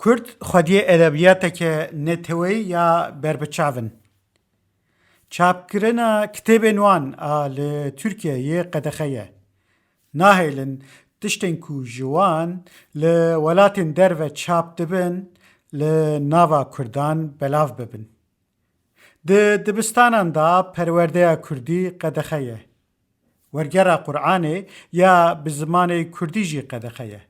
Kurd xwediyê edebiyateke netewî ya berbiçavin. Çapkirina kitêbên wan a li Tirkiyeyê qedexe ye. Nahêlin tiştên ku ji wan li welatên derve çap dibin, li nava Kurdan belav bibin. Di dibistanan da perwerdeya Kurdî qedexe ye. Wergera Qur'anê ya bi zimanê Kurdî jî qedexe ye.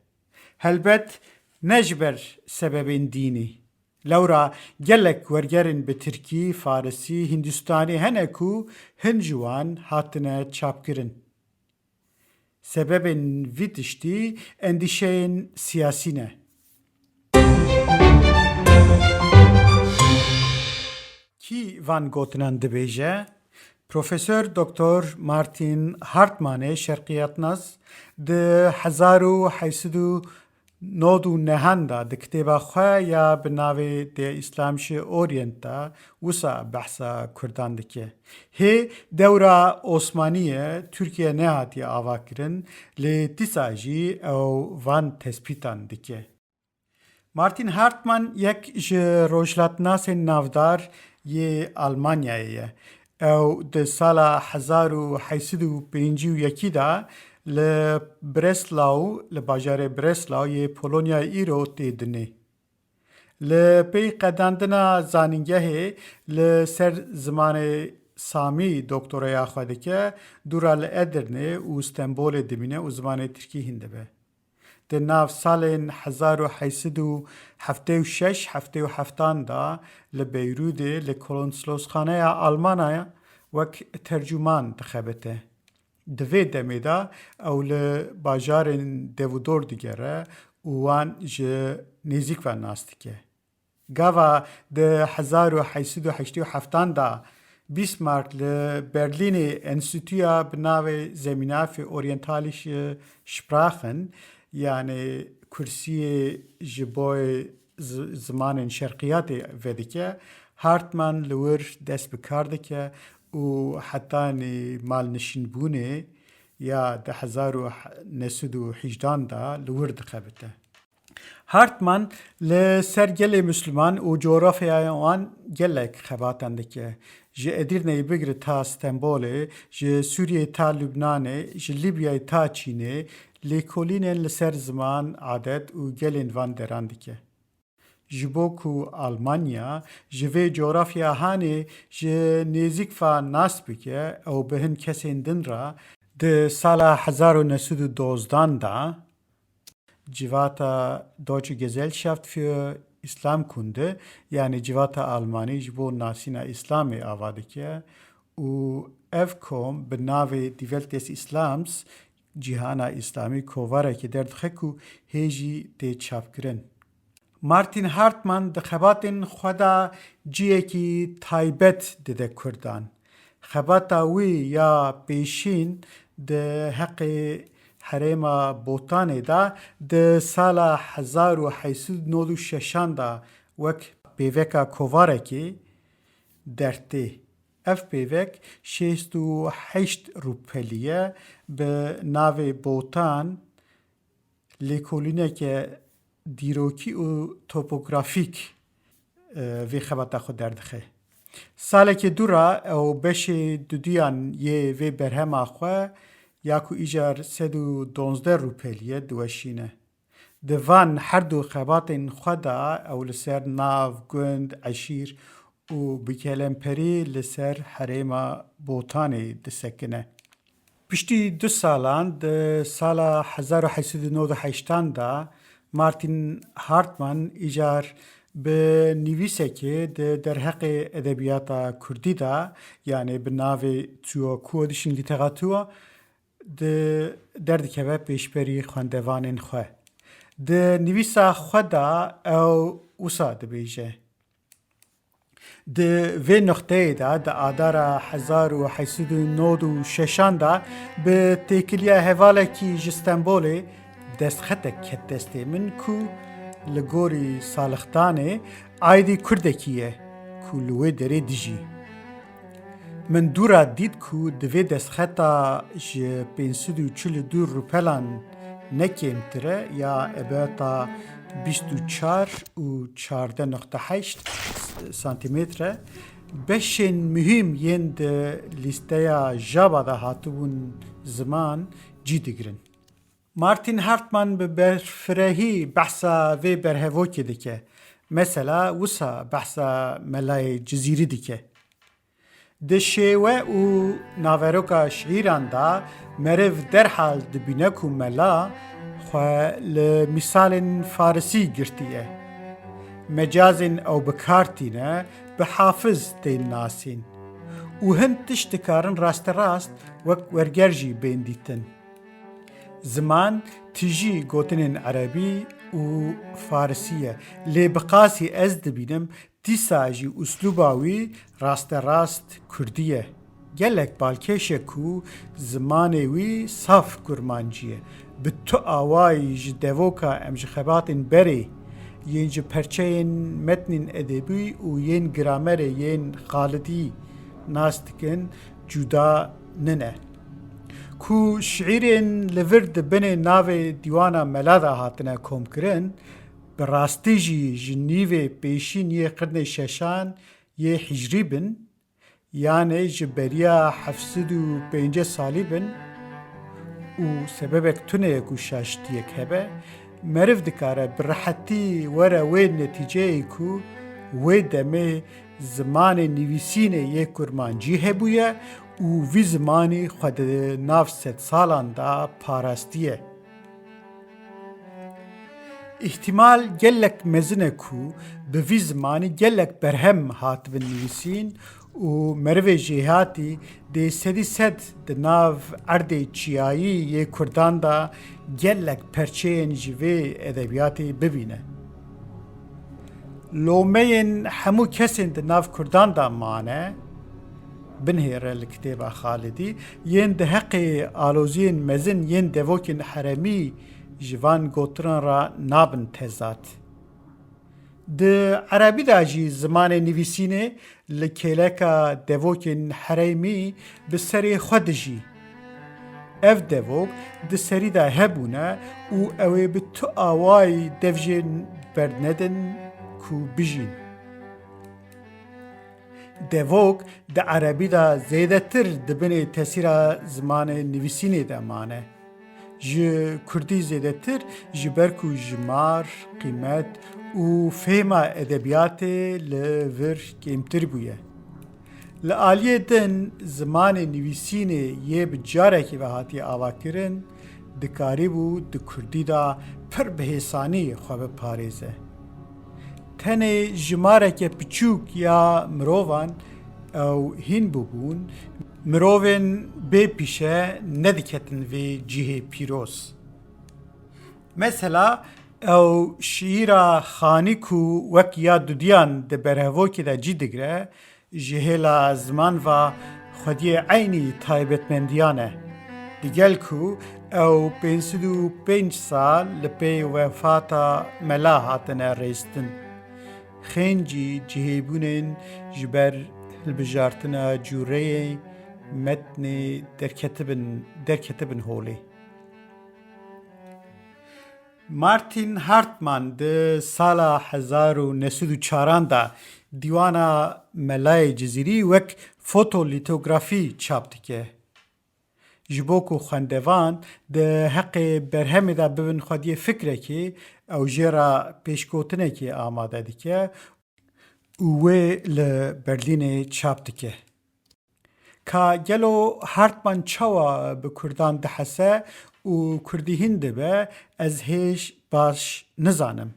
Helbet ne ji ber sebebên dînî. Lewra gelek wergerên bi Tirkî, Farsî, Hindistanî hene ku hin ji wan hatine çapkirin. Sebebên vî tiştî endîşeyên siyasî ne. Kî van gotinan dibêje? Profesör Dr. Martin Hartmanê şerqiyatnaz di 1899 da di kitêba xwe ya bi navê The Islamische Orient da wisa behsa Kurdan dike. Hê dewra Osmaniyê Tirkiye nehatiye avakirin, lê dîsa jî ew van tespîtan dike. Martin Hartman yek ji rojhilatnasên navdar yê Almanyayê ye. Ew di sala 1851 da li Breslau, li bajarê Breslau yê Polonyayê îro tê dinê. Li pey qedandina zanîngehê li ser zimanê Samî doktoraya xwe dike, dûra li Edirnê û Stenbolê dimîne û zimanê Tirkî hîn dibe. Di nav salên 1876-77 da li Beyrûdê li konsolosxaneya Almanyaya wek tercüman dixebite. Di vê demê da ew li bajarên devûdor digere û wan ji nêzik ve nas dike. Gava di 1887 da Bismarck li Berlînê Enstitûya bi navê Zemîna für Orientalische Sprachen yani kursiyê ji bo zimanên şerqiyatê vedike, Hartman li wir dest bi kar dike û hetanî malnişînbûnê ya di 1918 da li wir dixebite. Hartman li ser gelê Müslüman û coğrafyaya wan gelek xebatan dike. Ji Edirne'yê bigire ta Stenbolê, ji Sûriyê ta Lübnanê, ji Libyayê ta Çînê, lêkolînên li ser ziman, adet û gelên van deran dike. Ji bo ku Almanya ji vê coğrafya hanê ji nêzik ve nas bike, ew bi hin kesên din ra di sala 1912 da civata Deutsche Gesellschaft für Islamkunde yani civata Almanî ji bo nasîna İslamê ava dike û ev kom bi navê Die Welt des Islams cîhana İslamî kovarekê derdixe ku hê jî tê çapkirin. Martin Hartman di xebatên xwe da ciyekî taybet dide Kurdan. Xebata wî ya pêşîn di heqê Herêma Botanê da di sala 1896 da wek pêveka kovarekê dertê. Ev pêvek 68 rûpelî bi navê Botan lêkolîneke dîrokî û topografîk vê xebata xwe derdixe. Salekê dûra ew beşê duduyan yê vê berhema xwe ya ku îjar 112 rûpelî diweşîne. Di van her du xebatên xwe da ew li ser nav, gund, eşîr û bikelemperî li ser Herêma Botanê disekine. Piştî du salan di sala 1898 da Martin Hartman îjar bi nivîsekê di derheqê edebiyata Kurdî da yani bi navê Kurdish Literatur di derdikeve pêşberî xwendevanên xwe. Di nivîsa xwe da ew wisa dibêje. Di vê noxteyê da di adara 1896 da bi têkiliya hevalekî ji Stenbolê destxetek ket destê min ku li gorî salixdanê aydî Kurdekî ye ku li wê derê dijî. Min dûra dît ku di vê destxeta ji 542 rûpelan nekêmtir e ya ebeta 24 و 14.8 سانتیمتره بشین مهم یند لیستیا جابا ده هاتون زمان جی دگرن. مارتین هارتمان به برفرهی بحثا و برهوکی دکه. مثلا وسا بحثا ملای جزیری دکه. دشیوه و ناوروکا شعیران دا مرف در حال دبینه که ملا خواه لمثال فارسی گرتیه. مجازن او بکارتینه به حافظ دین ناسین. و هند تشتکارن راست راست وک ورگرجی بیندیتن. زمان تیجی گوتنین عربی و فارسیه. لی بقاسی از دبینم دیساجی اسلوباوی راست کردیه. گلک بالکشه کو زمانوی صاف کرمانجیه. به تو آوای جدوکا امجخباتن بری. ین پرچین متنین ادبی و ین گرامر ین خالدی ناستکن جدا ننه. کو شعیرین لورد بین ناو دیوانا ملادا هاتنه کم کرن براستی جنیو پیشین یه قرن ششان یه حجری بن یعنی جبریا 705 سالی بن و سببک تونه کو شاشتیک هبه مرف دکاره برحتی وره وی نتیجه کو وی دمه زمان نویسین یک کرمانجی هبویه و وی زمانی خود ناف 100 سالان دا پاراستیه. احتمال گلک مزنه کو به وی زمانی گلک برهم هات بن نویسین و مروی جهاتی ده سدی سد ده ناف عرده چیایی یه کردان دا گلک پرچه جوی ادبیاتی ببینه. لومین همو کسین ده ناف کردان دا مانه بنهیر الكتابة خالدی ین ده حق آلوزین مزن ین دوکن حرمی جوان گوتران را نابن تزات. ده عربی دا جی زمان نویسینه لکیلکا دوکن حرمی بسری خود جی. اف دوک ده سری دا هبونه و اوی به تو آوای دوجین بردندن کو بجین. دوک ده عربی دا زیده تر دبنه تاثیر زمان نویسینه دا مانه. جه کردی زیده تر جبرکو جمار، قیمت و فهم ادبیات لور کمتر بویه. لعالیه دن زمان نویسینه یه بجاره که وحاتی آوا کرن دکاری بو ده کردی دا پر بحسانی خواب پاریزه. تنه جماره که پچوک یا مروان او هین ببون مروون بی پیشه ندکتن وی جیه پیروز. مثلا او شعیر خانی کو وک یا دودیان ده برهوو که ده جی دگره جهیلا زمان و خودی عینی تایبتمندیانه. دیگل کو او 505 سال لپی وفاتا ملا هاتنه ریستن. خنجی جهیبونن جبر البجارتنا جوره متن درکتبن هولی. مارتین هارتمان ده سال 1904 دا دیوانا ملای جزیری وک فوتو لیتوگرافی چاپ دکه. جبوکو خواندوان ده حق برهمی دا ببین خودی فکره که او جیرا پیشکوتنه که آماده دکه اوه لبرلین چاپ دکه. که گلو هارتمان چاوا به کردان دحسه و کردی هنده به از هیچ باش نزانم.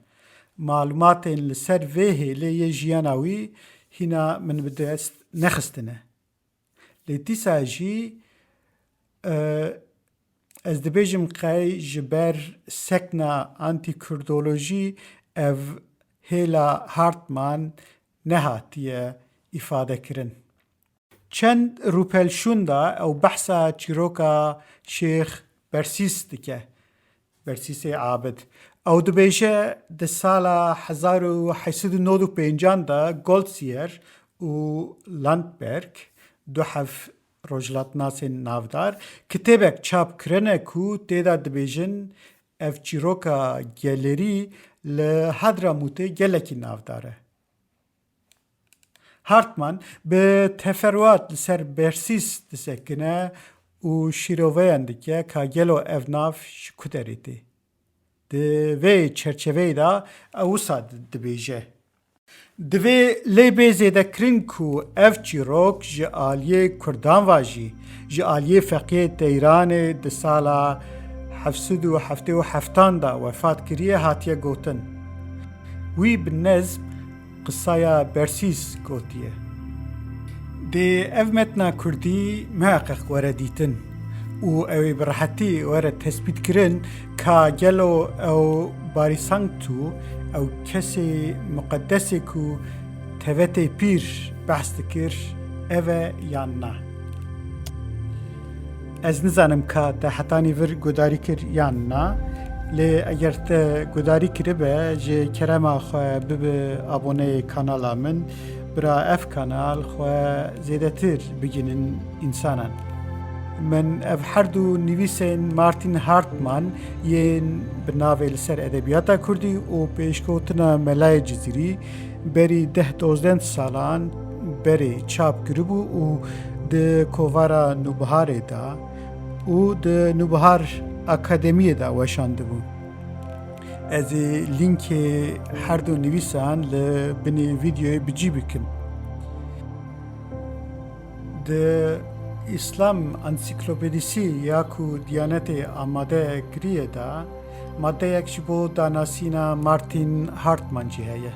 معلومات لسر ویه لیه جیاناوی هینا من بدست نخستنه. لیتیسا جی از دبیجم قای جبر سکنا آنتی کردولوژی او هیلا هارتمان نهاتیه ifade کرن. چند روپلشون دا او بحثا چیروکا شیخ برسیس دکه. برسیس عابد. او دبیجه ده سالا 1895 دا گولدسیر و لاندبرگ دو حف روجلات ناسین نافدار کتابک چاپ کرنه کو تیدا دبیجن اف چیروکا گالری لحضرموت گلکی نافداره. هارتمان به تفروات لسر برسیس دسکنه و شیروویان دکه که گلو افناف شکودریتی. دوی چرچوی دا اوساد دبیجه. دوی لیبه زیده کرن کو اف چیروک جعالیه کردان واجی جعالیه فقیه ایران ده سالا 777 دا وفات کریه هاتیه گوتن. وی بالنظم قصايا برسيس قوتيه دي افمتنا كردي محقق ورديتن و اوي برحتي ورد تثبيت كرن كا جلو او باريسانتو او كسي مقدسي كو تفتي بير بحث كر اوه ياننا از نزانم كا تا حتاني ور قداري كر ياننا لی اگر ته گوداری کرده جه کرما خواه بب abone kanala من برا اف کانال خواه زیده تر بگینن انسانان. من اف هر دو نویسین مارتین هارتمان ین بناوی لسر ادبیاتا کردی و پیشکوتنا ملای جزیری بری 10-12 سالان بری چاپ کربو و ده کووارا نوبهاره دا و ده نوبهار اکادمیه دا وشانده بو. از لینک هر دو نویسان لبنی ویدیوی بجی بکن. ده اسلام انسیکلوپدیسی یا کو دیانت آماده کریه دا ماده یک شبو داناسینا مارتین هارتمان جیه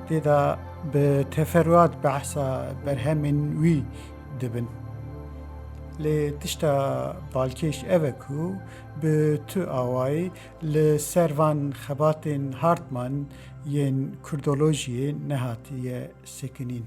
ده دا به تفروات بحثا برهمین وی دبن. لی تشتا بالکش اوکو به تو آوای لسروان خباتین هارتمان ین کردولوژی نهاتی سکنین.